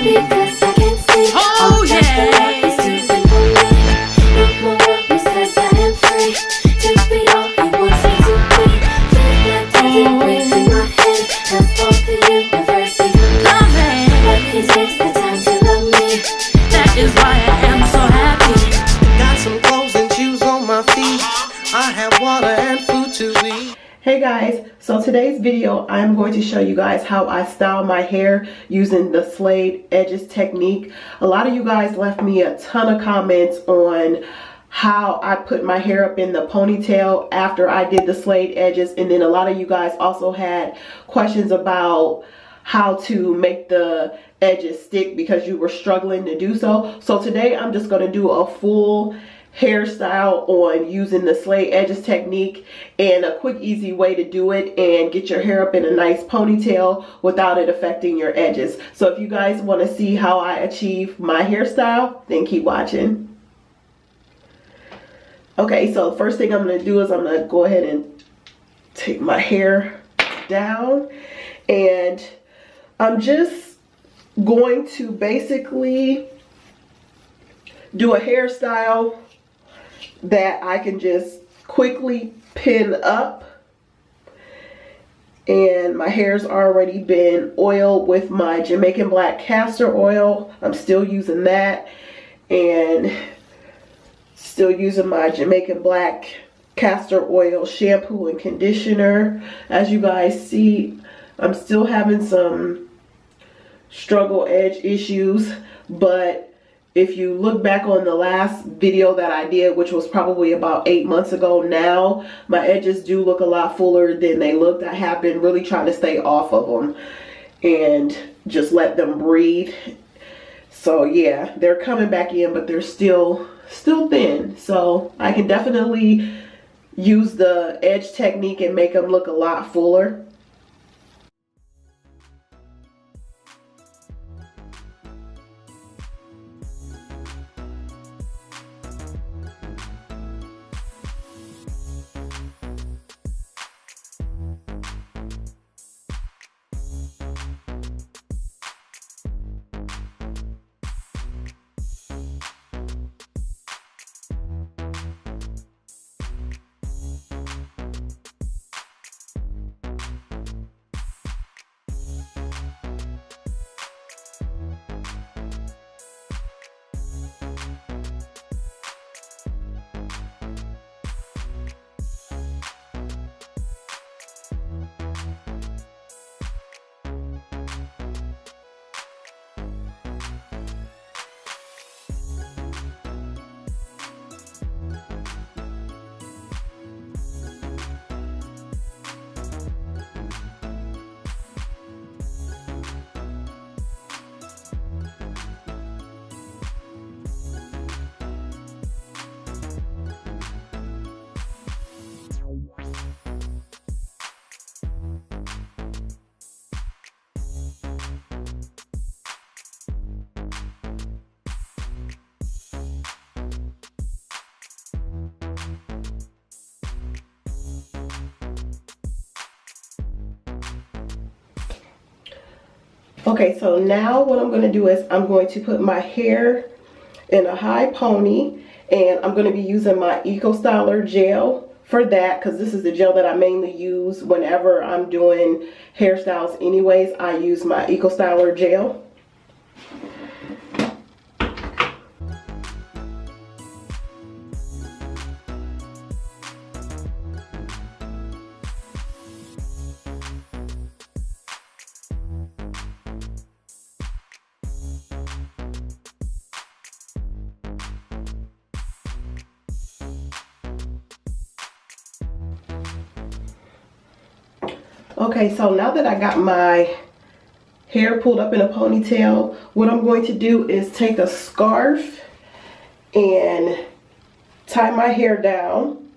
because I can see Oh, all that the Lord is doing for me. No more worries 'cause I am free to be all He wants me to be. Feel like dancing, raising my hand. That's all for you, the first thing for me. But He takes the time to love me. That is why I am so happy. Got some clothes and shoes on my feet. I have water and food to eat. Hey guys, so today's video I'm going to show you guys how I style my hair using the Slayed Edges technique. A lot of you guys left me a ton of comments on how I put my hair up in the ponytail after I did the Slayed Edges, and then a lot of you guys also had questions about how to make the edges stick because you were struggling to do so. So today I'm just going to do a full hairstyle on using the Slayed Edges technique, and a quick easy way to do it and get your hair up in a nice ponytail without it affecting your edges. So if you guys want to see how I achieve my hairstyle, then keep watching. Okay, so the first thing I'm going to do is I'm going to go ahead and take my hair down, and I'm just going to basically do a hairstyle that I can just quickly pin up. And my hair's already been oiled with my Jamaican Black castor oil. I'm still using that, and still using my Jamaican Black castor oil shampoo and conditioner. As you guys see, I'm still having some struggle edge issues, but if you look back on the last video that I did, which was probably about 8 months ago now, my edges do look a lot fuller than they looked. I have been really trying to stay off of them and just let them breathe. So yeah, they're coming back in, but they're still thin. So I can definitely use the edge technique and make them look a lot fuller. Okay, so now what I'm going to do is I'm going to put my hair in a high pony, and I'm going to be using my Eco Styler gel for that, because this is the gel that I mainly use whenever I'm doing hairstyles anyways. I use my Eco Styler gel. Okay, so now that I got my hair pulled up in a ponytail, what I'm going to do is take a scarf and tie my hair down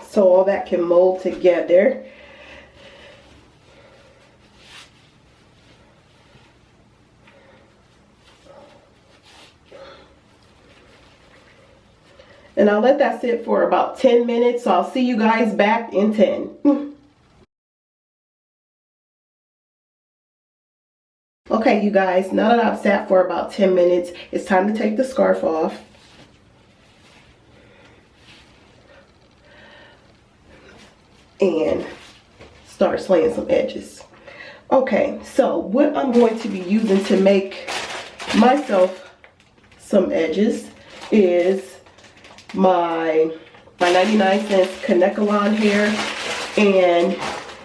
so all that can mold together. And I'll let that sit for about 10 minutes. So I'll see you guys back in 10. Okay, you guys, now that I've sat for about 10 minutes, it's time to take the scarf off. And start slaying some edges. Okay, so what I'm going to be using to make myself some edges is my 99 cents Kanekalon hair, and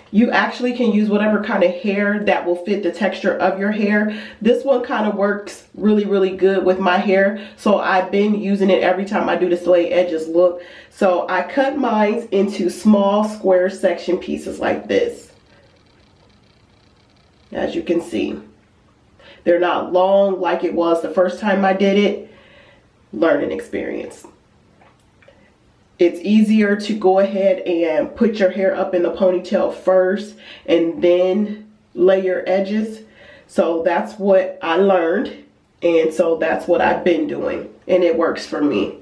you actually can use whatever kind of hair that will fit the texture of your hair. This one kind of works really good with my hair, so I've been using it every time I do the slay edges look. So I cut mine into small square section pieces like this. As you can see, they're not long like it was the first time I did it. Learning experience. It's easier to go ahead and put your hair up in the ponytail first and then lay your edges. So that's what I learned, and so that's what I've been doing, and it works for me.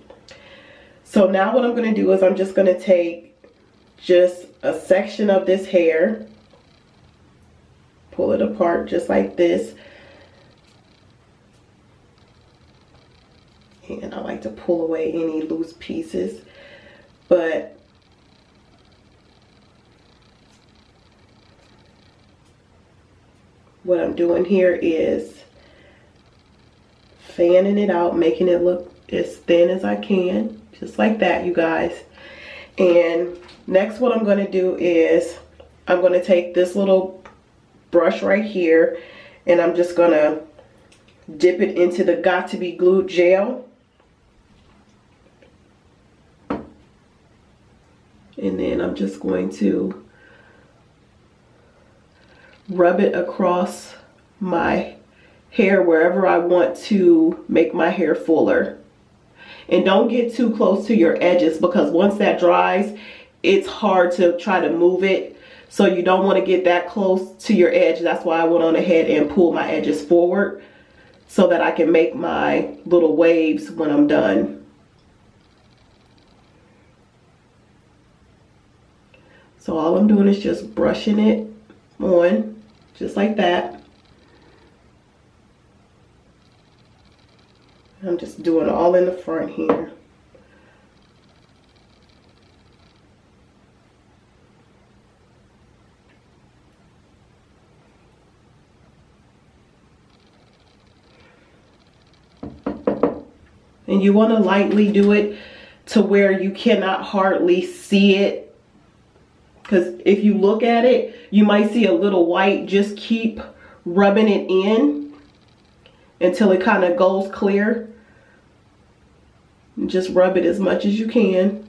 So now what I'm going to do is I'm just going to take just a section of this hair, pull it apart just like this, and I like to pull away any loose pieces. But what I'm doing here is fanning it out, making it look as thin as I can, just like that, you guys. And next what I'm going to do is I'm going to take this little brush right here, and I'm just going to dip it into the Got To Be Glued gel. And then I'm just going to rub it across my hair wherever I want to make my hair fuller. And don't get too close to your edges, because once that dries, it's hard to try to move it. So you don't want to get that close to your edge. That's why I went on ahead and pulled my edges forward so that I can make my little waves when I'm done. So all I'm doing is just brushing it on, just like that. I'm just doing it all in the front here. And you want to lightly do it to where you cannot hardly see it. Because if you look at it, you might see a little white. Just keep rubbing it in until it kind of goes clear. And just rub it as much as you can,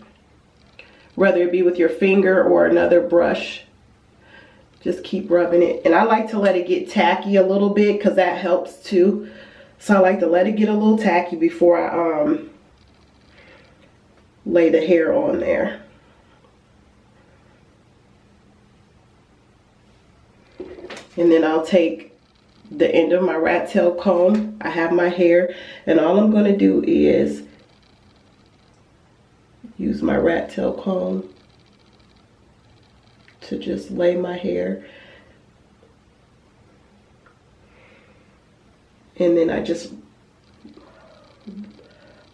whether it be with your finger or another brush. Just keep rubbing it. And I like to let it get tacky a little bit, because that helps too. So I like to let it get a little tacky before I lay the hair on there. And then I'll take the end of my rat tail comb. I have my hair, and all I'm going to do is use my rat tail comb to just lay my hair. And then I just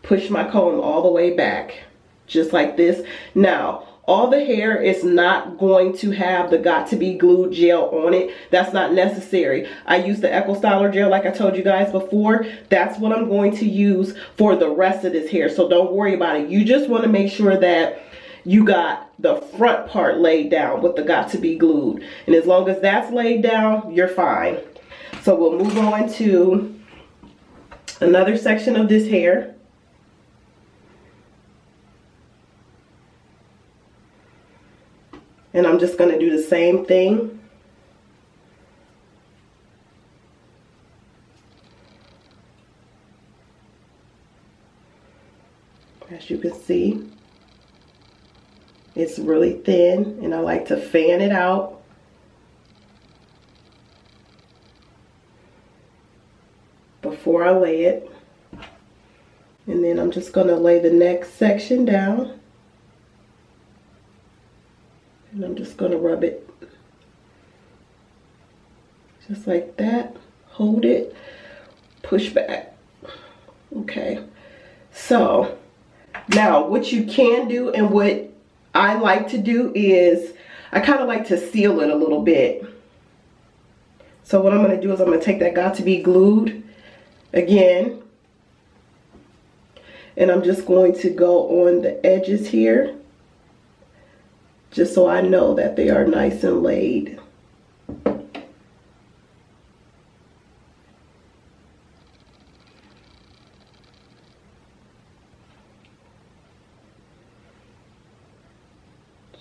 push my comb all the way back, just like this. Now, all the hair is not going to have the Got To Be Glued gel on it. That's not necessary. I use the Eco Styler gel like I told you guys before. That's what I'm going to use for the rest of this hair. So don't worry about it. You just want to make sure that you got the front part laid down with the Got To Be Glued. And as long as that's laid down, you're fine. So we'll move on to another section of this hair. And I'm just going to do the same thing. As you can see, it's really thin, and I like to fan it out. Before I lay it. And then I'm just going to lay the next section down. And I'm just going to rub it just like that, hold it, push back. Okay, so now what you can do and what I like to do is I kind of like to seal it a little bit. So what I'm going to do is I'm going to take that Got To Be Glued again, and I'm just going to go on the edges here, just so I know that they are nice and laid.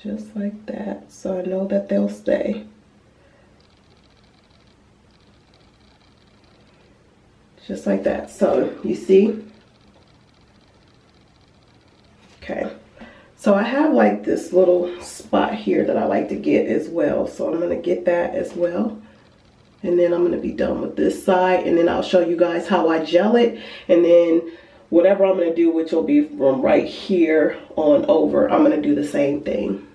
Just like that, so I know that they'll stay. Just like that. So you see? Okay. So I have like this little spot here that I like to get as well. So I'm going to get that as well. And then I'm going to be done with this side. And then I'll show you guys how I gel it. And then whatever I'm going to do, which will be from right here on over, I'm going to do the same thing.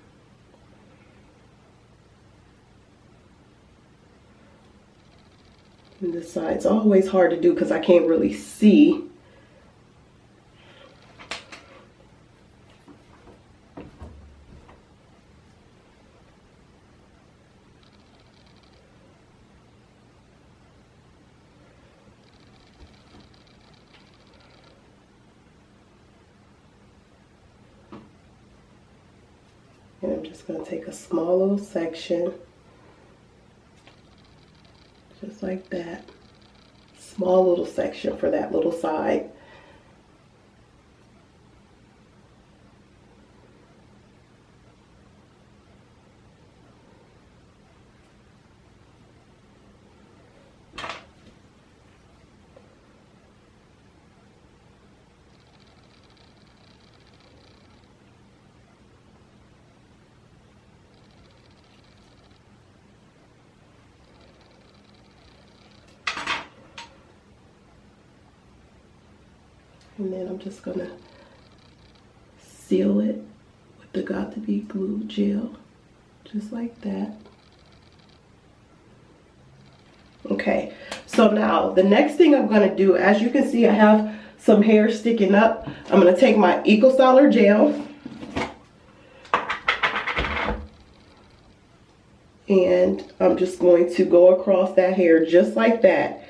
And this side's always hard to do because I can't really see. And I'm just going to take a small little section. Just like that. Small little section for that little side. And then I'm just gonna seal it with the Got To Be Glued gel, just like that. Okay, so now the next thing I'm gonna do, as you can see, I have some hair sticking up. I'm gonna take my Eco Styler gel and I'm just going to go across that hair just like that,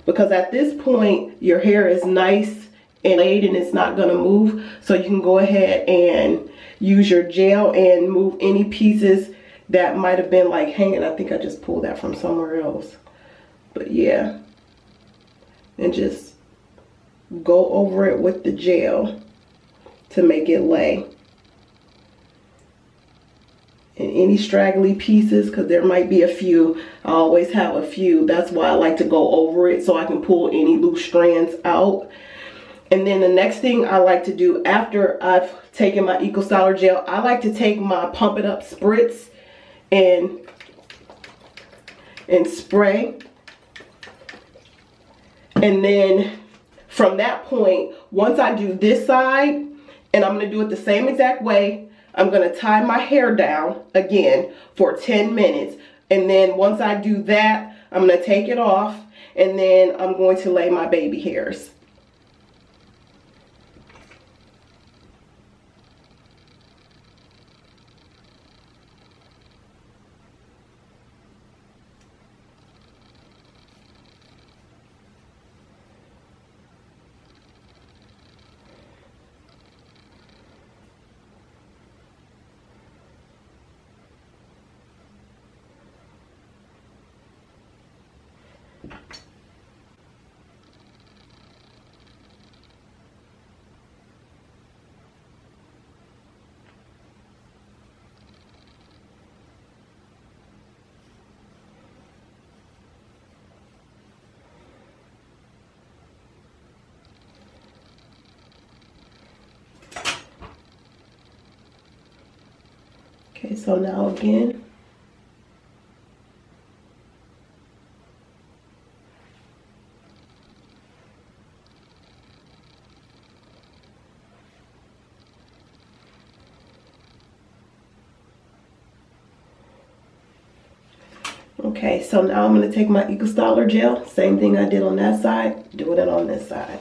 because at this point your hair is nice and laid and it's not going to move. So you can go ahead and use your gel and move any pieces that might have been like hanging. I think I just pulled that from somewhere else, but yeah, and just go over it with the gel to make it lay. And any straggly pieces, because there might be a few, I always have a few, that's why I like to go over it so I can pull any loose strands out. And then the next thing I like to do after I've taken my Eco Styler gel, I like to take my Pump It Up spritz and spray. And then from that point, once I do this side, and I'm going to do it the same exact way, I'm going to tie my hair down again for 10 minutes. And then once I do that, I'm going to take it off, and then I'm going to lay my baby hairs. Okay, so now again, Okay, so now I'm going to take my Eco Styler gel. Same thing I did on that side. Doing it on this side.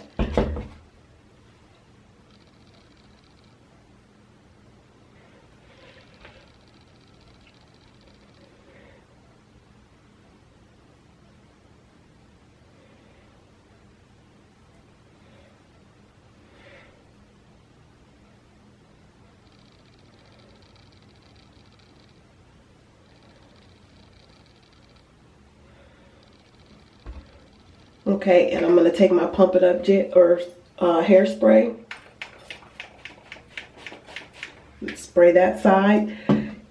Okay, and I'm going to take my Pump It Up jet or hairspray. Spray that side.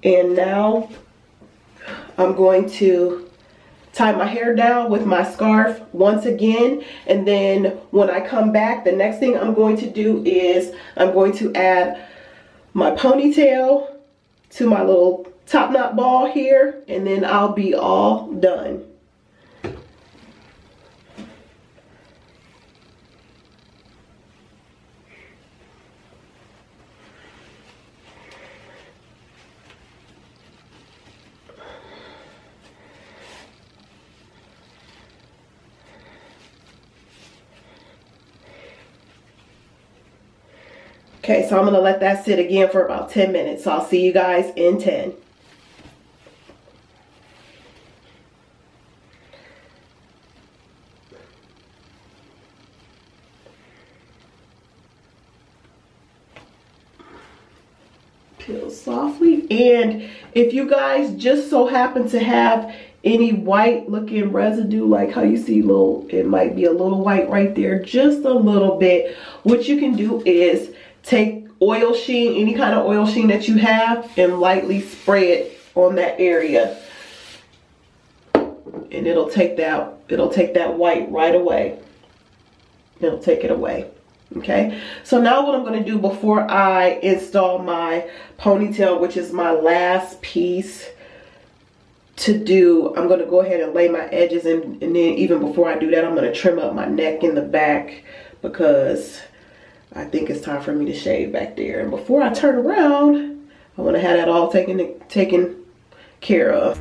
And now I'm going to tie my hair down with my scarf once again. And then when I come back, the next thing I'm going to do is I'm going to add my ponytail to my little top knot ball here. And then I'll be all done. Okay, so I'm going to let that sit again for about 10 minutes. So I'll see you guys in 10. Peel softly. And if you guys just so happen to have any white looking residue, like how you see it might be a little white right there, just a little bit, what you can do is take oil sheen, any kind of oil sheen that you have, and lightly spray it on that area, and it'll take that white right away. It'll take it away. Okay, so now what I'm going to do before I install my ponytail, which is my last piece to do, I'm going to go ahead and lay my edges, and then even before I do that, I'm going to trim up my neck in the back, because I think it's time for me to shave back there. And before I turn around, I want to have that all taken care of.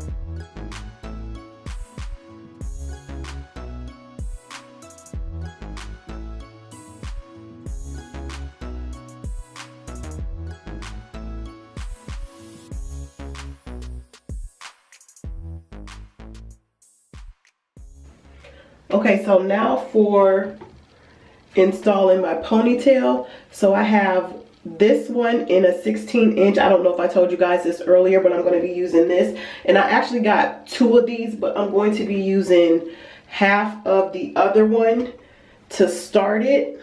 Okay, so now for installing my ponytail. So I have this one in a 16-inch. I don't know if I told you guys this earlier, but I'm going to be using this. And I actually got 2 of these, but I'm going to be using half of the other one to start it.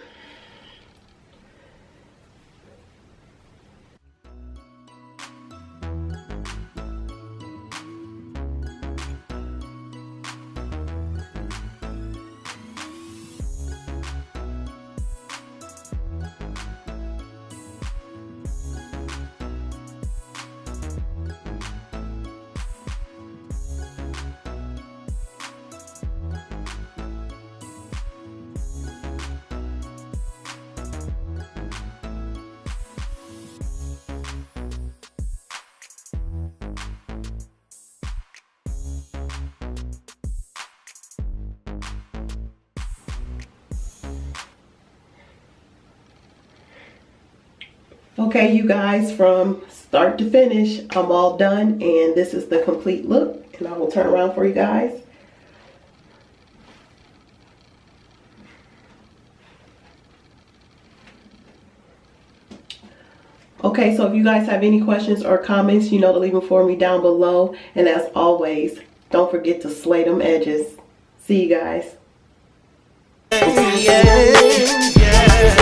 Okay, you guys, from start to finish, I'm all done, and this is the complete look, and I will turn around for you guys. Okay, so if you guys have any questions or comments, you know to leave them for me down below, and as always, don't forget to slay them edges. See you guys. Yeah, yeah.